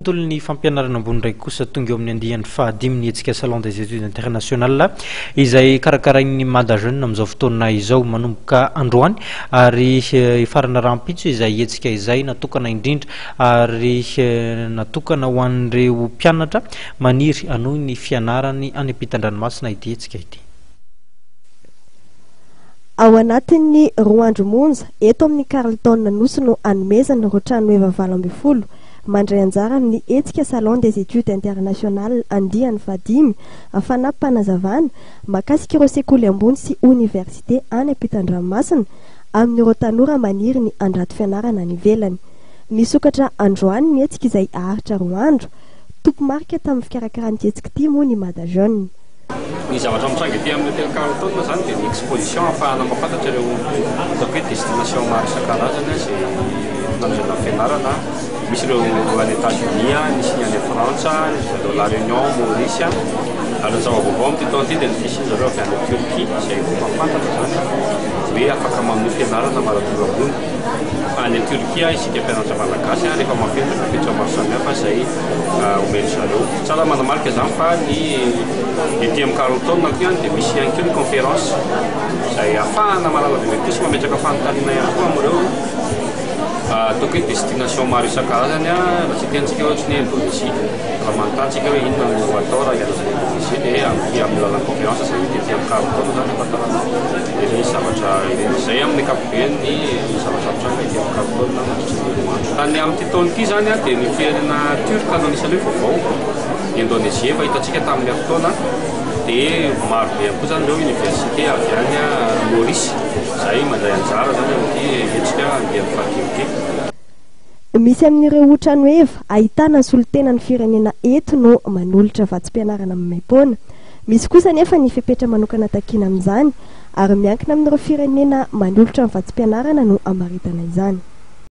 Ny fampianarana ambony ndraiky kosa tonga eo amin'ny andihan'ny fahadimy ny hetsika salon des études internationales izay karakarain'ny Mada Jeune amin'izao fotoana izao manomboka androany ary farana rampitso izay hetsika izay natokana indrindra ary natokana ho an'ireo mpianatra maniry anohy ny fianarany any ampitan-dranomasina ity hetsika ity. Ao anatin'ny roa andro monja eto amin'ny Carlton Nosy no anomezana ireo trano eva 20 mandray anjara ny hetsika salon des études internationales andihan'ny fahadimy fanampanazavana makasika ireo sekoly ambony sy université any ampitan-dranomasina amin'ireo tanora maniry ny andrato fianarana any ivelany. Nisokatra androany ny hetsika izay aharitra roa andro topomarika tamin'ny fikarakarany hetsika ity moa ny Mada Jeune. Ny zavatra mitrangy ety amin'ny hôtel Carlton zany dia ny exposition ahafahana mampafantatra ireo ataoko hoe destination maro isan-karazany izay nanojana fianarana. Misy ireo any États-Unis, misy ny any Frantsa, La Réunion, Maurice. Ary zava-baovao amin'ity taona ity dia ny fisiany zareo avy any Turquie izay mampafantatra zany hoe afaka mamono fianarana maradora ambony. Any Turquie isika mpianatra malagasy rehefa mampianatra fepetra maro samihafa izay omeny zareo. Tsara manamarika zany fa ny ety amin'ny Carlton any dia misy ihany koa ny conférence izay ahafahana malala be kosa mametraka fanontaniana ihany koa amin'ireo ataoko hoe destination maro isan-karazany raha tsy tiantsika ohatry ny Indonésie. Raha manontanytsika hoe inona no atao raha hialazana Indonésie dia amin'ny alalan'ny conférence izay ety amin'ny Carlton zany ahafantarana ny zavatra izay amin'ny ankapobeny ny zavatra mitranga ety amin'ny Carlton mandritra ny amin'ity taona ity zany dia ny firenena turca no anisan'ireo vaovao. Indonésie efa hitantsika tamin'ny fotoana dia maro be ihany koa zany ireo université avy any Maurice izay mandray anjara zany amin'ity hetsika andihan'ny fahadimy ity. Misy amin'ireo trano eva ahitana solontenan'ny firenena eto no manolotra vatsim-pianarana amin'ny maim-poana. Misy kosa nefa ny fepetra manokana takiana amin'izany ary miankina amin'ireo firenena manolotra ny vatsim-pianarana no amaritana izany.